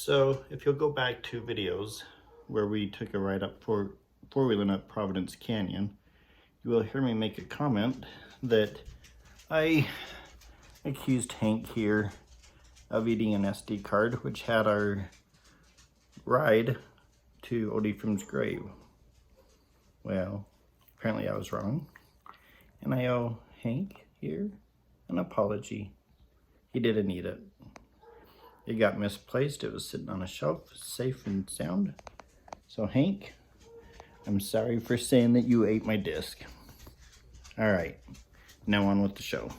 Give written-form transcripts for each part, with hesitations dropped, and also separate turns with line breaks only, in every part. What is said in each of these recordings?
So if you'll go back to videos where we took a ride up four-wheeling up Providence Canyon, you will hear me make a comment that I accused Hank here of eating an SD card, which had our ride to Old Ephraim's grave. Well, apparently I was wrong, and I owe Hank here an apology. He didn't eat it. It got misplaced. It was sitting on a shelf, safe and sound. So Hank, I'm sorry for saying that you ate my disc. All right, now on with the show.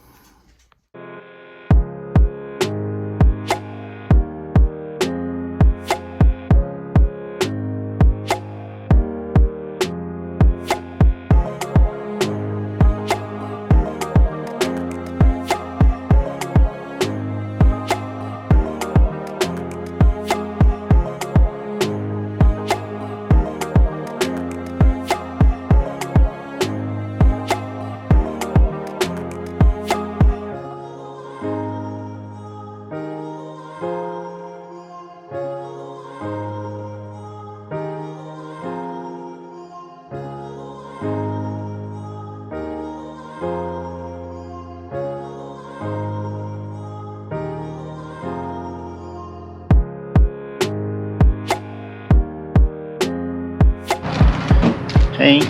Hank,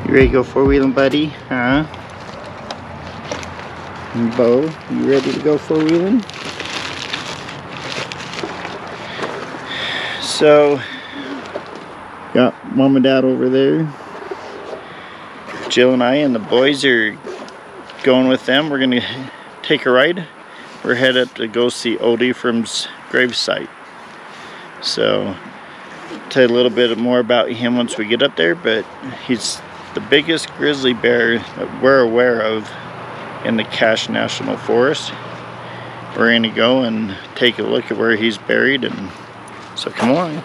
you ready to go four-wheeling, buddy? Huh? And Beau, you ready to go four-wheeling? So, got Mom and Dad over there. Jill and I and the boys are going with them. We're gonna take a ride. We're headed to go see Old Ephraim's gravesite. So, tell you a little bit more about him once we get up there, but he's the biggest grizzly bear that we're aware of in the Cache National Forest. We're going to go and take a look at where he's buried, and so come along.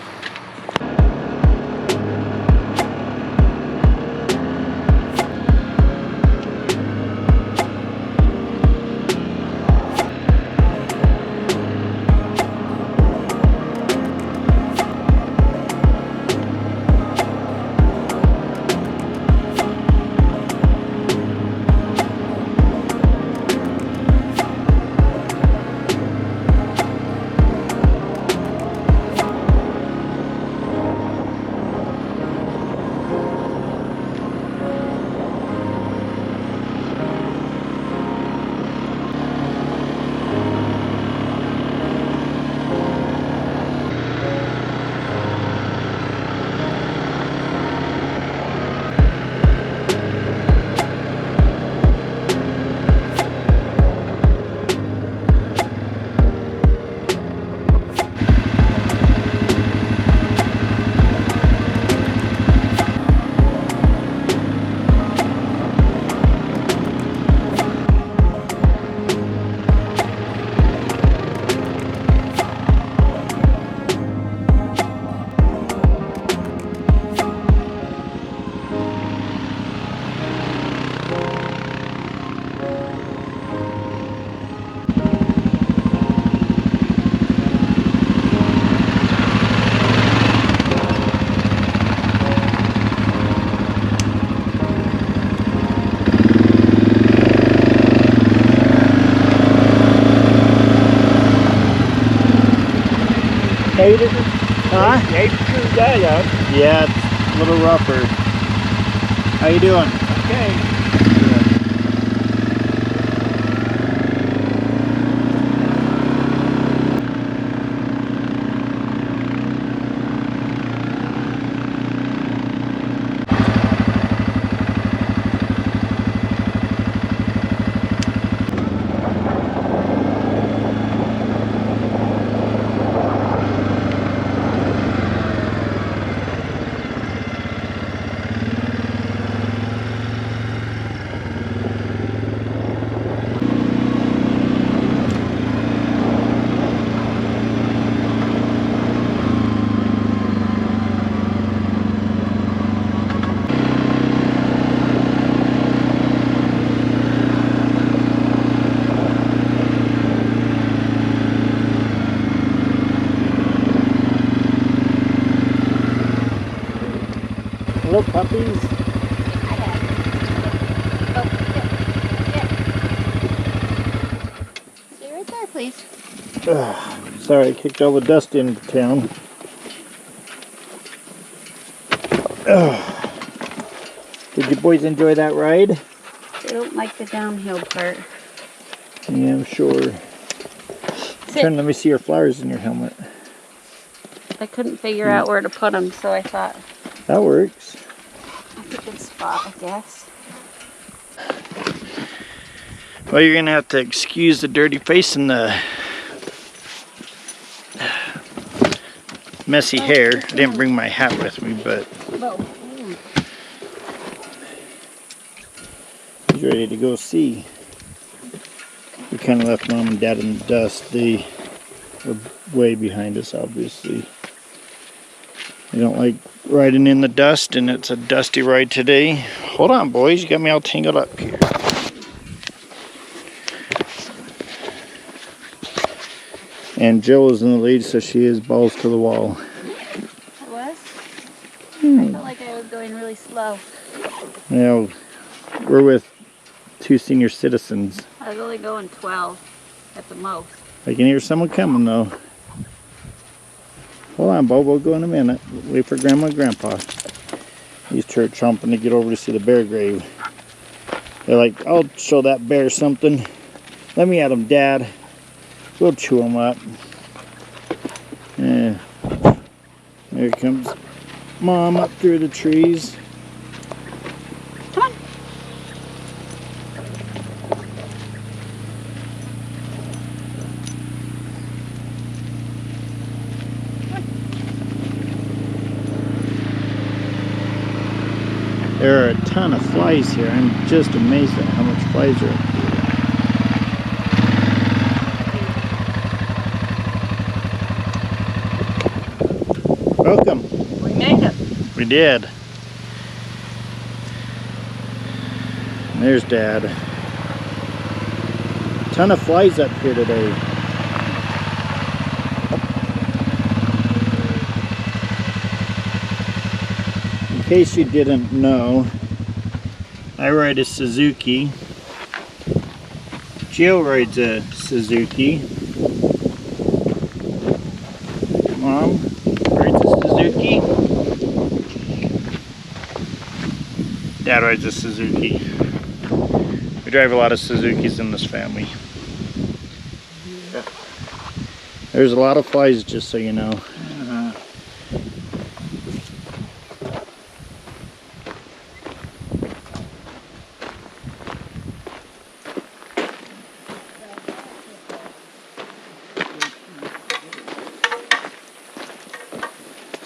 Huh? Yeah, it's a little rougher. How you doing?
Okay.
little puppies.
Stay right there, please.
Sorry, I kicked all the dust into town. Did you boys enjoy that ride?
They don't like the downhill part.
Yeah, I'm sure. Turn, let me see your flowers in your helmet.
I couldn't figure out where to put them, so I thought
that works.
that's a good spot, I guess.
Well, you're gonna have to excuse the dirty face and the messy hair. I didn't bring my hat with me, but
Beau.
he's ready to go see. We kind of left Mom and Dad in the dust. They were way behind us, obviously. They don't like riding in the dust, and it's a dusty ride today. Hold on, boys. You got me all tangled up here. And Jill is in the lead, so she is balls to the wall.
I was? I felt like I was going really slow.
You know, we're with 2 senior citizens.
I was only going 12 at the most.
I can hear someone coming, though. Hold on, Beau. We'll go in a minute. Wait for Grandma and Grandpa. These two are chomping to get over to see the bear grave. They're like, I'll show that bear something. Let me at him, Dad. We'll chew him up. Yeah. There comes Mom up through the trees.
Come on.
There are a ton of flies here. I'm just amazed at how much flies are up here. Welcome.
We made it.
We did. And there's Dad. A ton of flies up here today. In case you didn't know, I ride a Suzuki. Jill rides a Suzuki. Mom rides a Suzuki. Dad rides a Suzuki. We drive a lot of Suzukis in this family. There's a lot of flies, just so you know.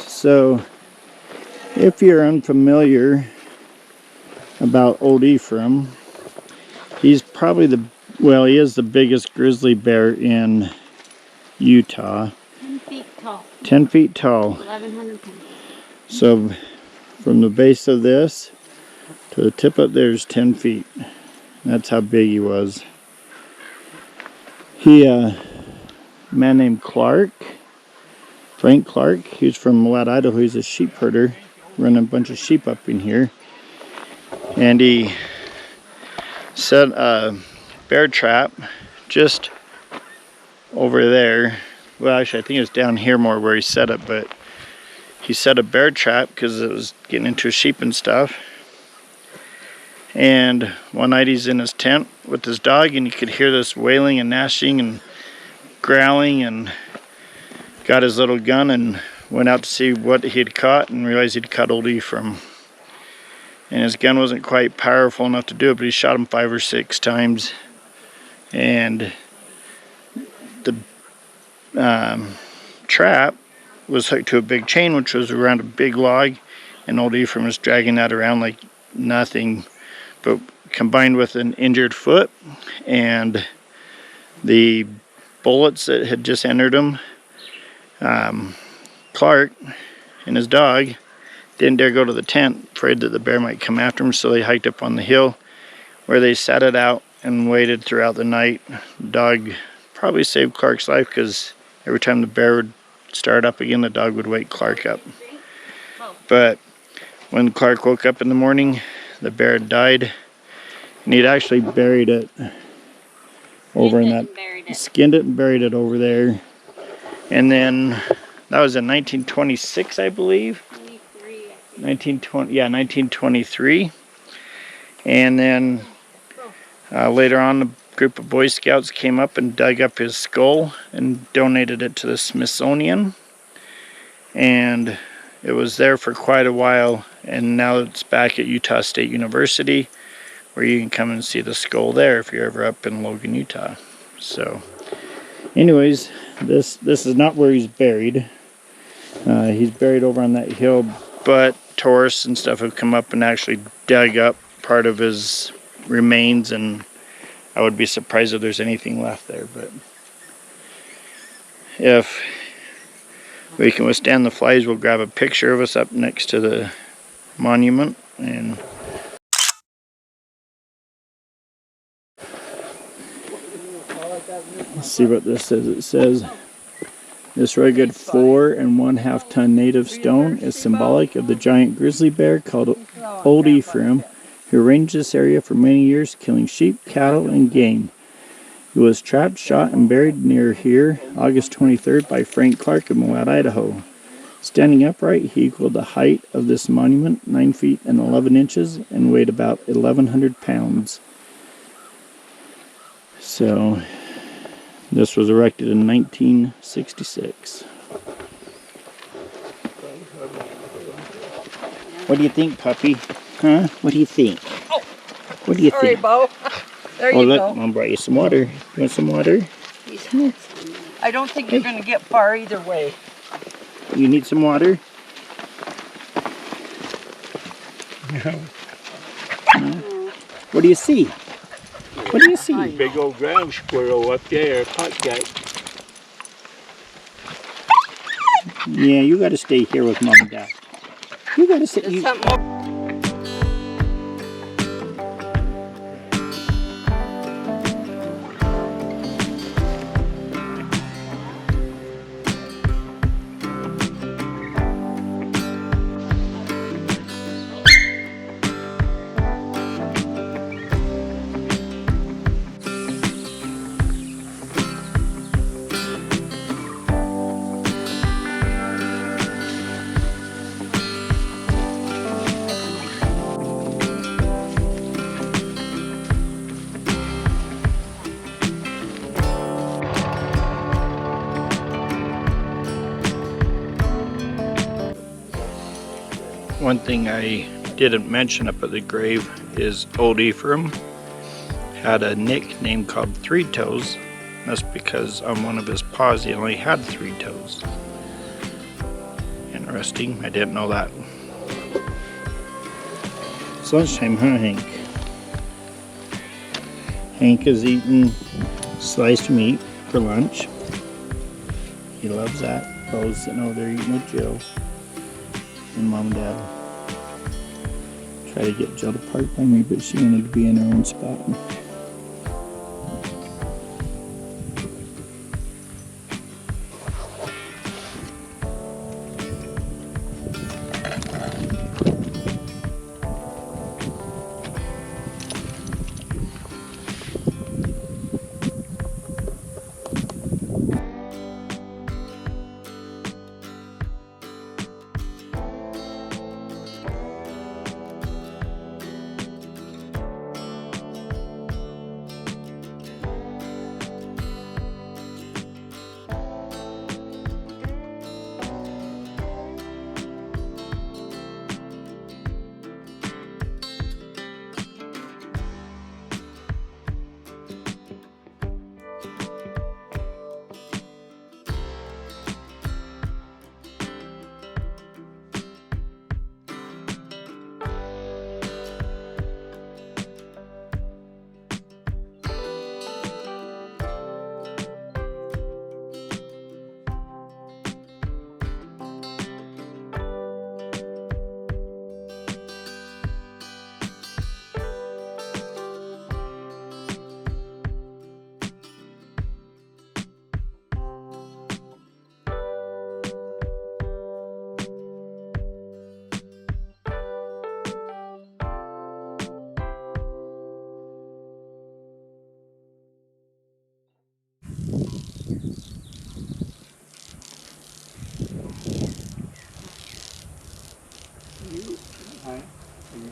So, if you're unfamiliar about Old Ephraim, he's probably he is the biggest grizzly bear in Utah.
10 feet tall.
10 feet tall.
1,100 pounds.
So, from the base of this to the tip up there is 10 feet. That's how big he was. A man named Frank Clark, he's from Moab, Idaho. He's a sheep herder, running a bunch of sheep up in here. And he set a bear trap just over there. Well, actually, I think it was down here more where he set it, but he set a bear trap because it was getting into his sheep and stuff. And one night he's in his tent with his dog, and you could hear this wailing and gnashing and growling, and got his little gun and went out to see what he had caught, and realized he'd caught Old Ephraim. And his gun wasn't quite powerful enough to do it, but he shot him 5 or 6 times. And the trap was hooked to a big chain, which was around a big log, and Old Ephraim was dragging that around like nothing. But combined with an injured foot and the bullets that had just entered him, Clark and his dog didn't dare go to the tent, afraid that the bear might come after him, so they hiked up on the hill where they sat it out and waited throughout the night. The dog probably saved Clark's life, because every time the bear would start up again, the dog would wake Clark up. But When Clark woke up in the morning, the bear had died. And he'd actually buried it over in that, skinned it and buried it over there. And then that was in 1926, I believe. 1923. And then later on, a group of Boy Scouts came up and dug up his skull and donated it to the Smithsonian. And it was there for quite a while, and now it's back at Utah State University, where you can come and see the skull there if you're ever up in Logan, Utah. So, anyways, this is not where he's buried. He's buried over on that hill, but tourists and stuff have come up and actually dug up part of his remains, and I would be surprised if there's anything left there. But if we can withstand the flies, we'll grab a picture of us up next to the monument. And let's see what this says. It says, this rugged 4 1/2 ton native stone is symbolic of the giant grizzly bear called Old Ephraim, who ranged this area for many years, killing sheep, cattle, and game. He was trapped, shot, and buried near here August 23rd by Frank Clark of Moab, Idaho. Standing upright, he equaled the height of this monument, 9 feet and 11 inches, and weighed about 1,100 pounds. So, this was erected in 1966. What do you think, puppy? Huh? What do you think? What do you think?
Sorry, Beau. There you
Look,
go.
I'll bring you some water. You want some water?
I don't think you're going to get far either way.
You need some water? No. What do you see? What do you see?
Big old ground squirrel up there, hot guy.
Yeah, you got to stay here with Mom and Dad. You got to sit.
There's something more.
One thing I didn't mention up at the grave is Old Ephraim had a nickname called Three Toes. That's because on one of his paws he only had 3 toes. Interesting, I didn't know that. It's lunchtime, huh, Hank? Hank is eating sliced meat for lunch. He loves that. Beau's sitting over there eating with Joe and Mom and Dad. Try to get Jill to park by me, but she wanted to be in her own spot.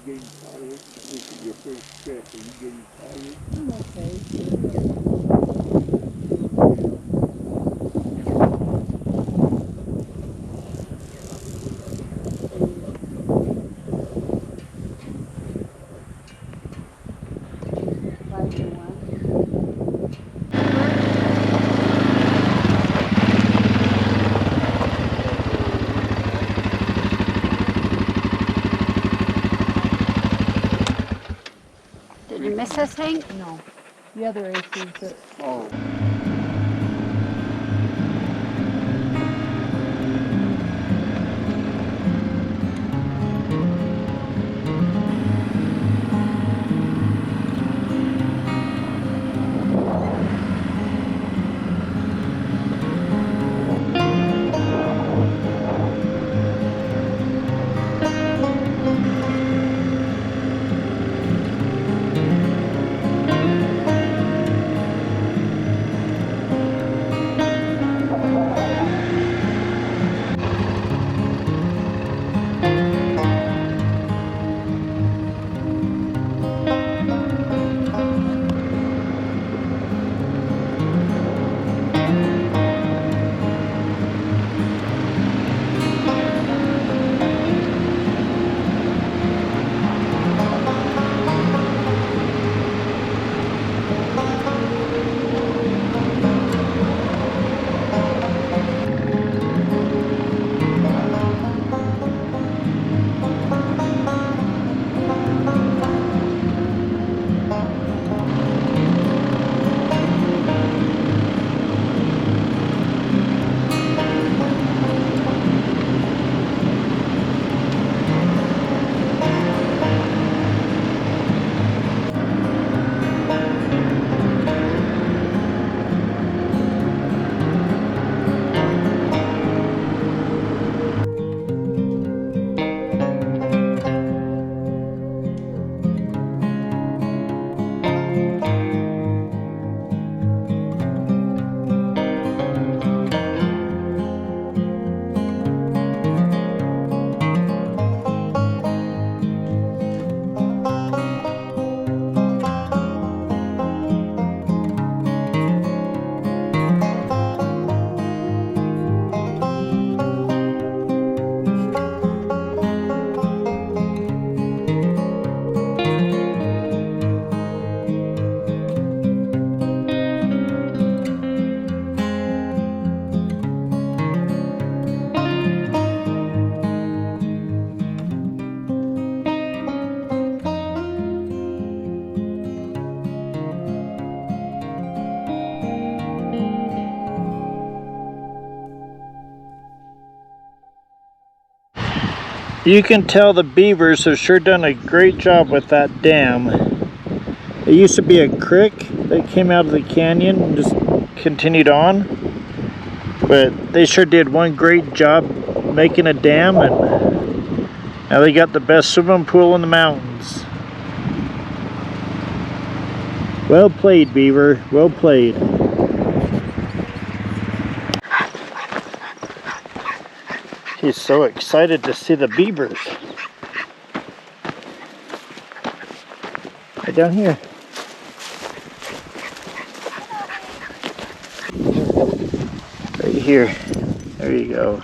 getting tired? This is your first trip. Are you getting tired?
I'm okay.
Did you miss us, Hank?
No. The other aces that.
Oh.
You can tell the Beavers have sure done a great job with that dam. It used to be a creek that came out of the canyon and just continued on. But they sure did one great job making a dam, and now they got the best swimming pool in the mountains. Well played, Beaver. Well played. He's so excited to see the Beavers. Right down here. Right here. There you go.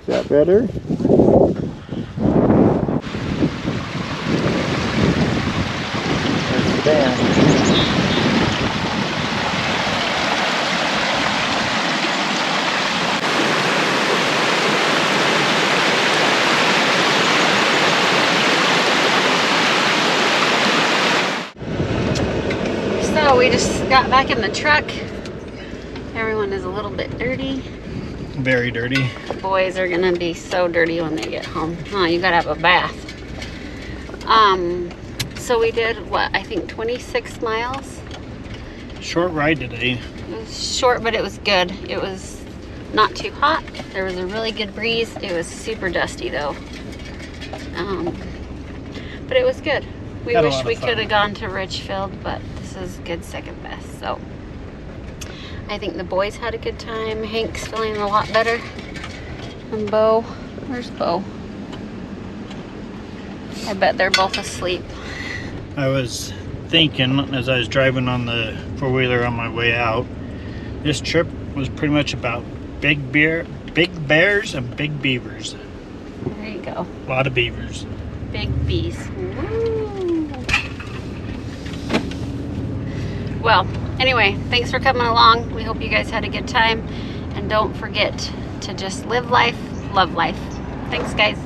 Is that better? There's the dam.
So we just got back in the truck. Everyone is a little bit dirty.
Very dirty.
The boys are gonna be so dirty when they get home. Oh, you gotta have a bath. So we did what, I think 26 miles.
Short ride today.
It was short, but it was good. It was not too hot. There was a really good breeze. It was super dusty though. But it was good. We
Had a
wish
lot of
we
fun.
could have gone to Richfield, but this is good second best. So I think the boys had a good time. Hank's feeling a lot better. And Beau, where's Beau? I bet they're both asleep.
I was thinking as I was driving on the four-wheeler on my way out, this trip was pretty much about big bears and big beavers.
There you go.
A lot of beavers.
Big bees. Woo. Well, anyway, thanks for coming along. We hope you guys had a good time. And don't forget to just live life, love life. Thanks, guys.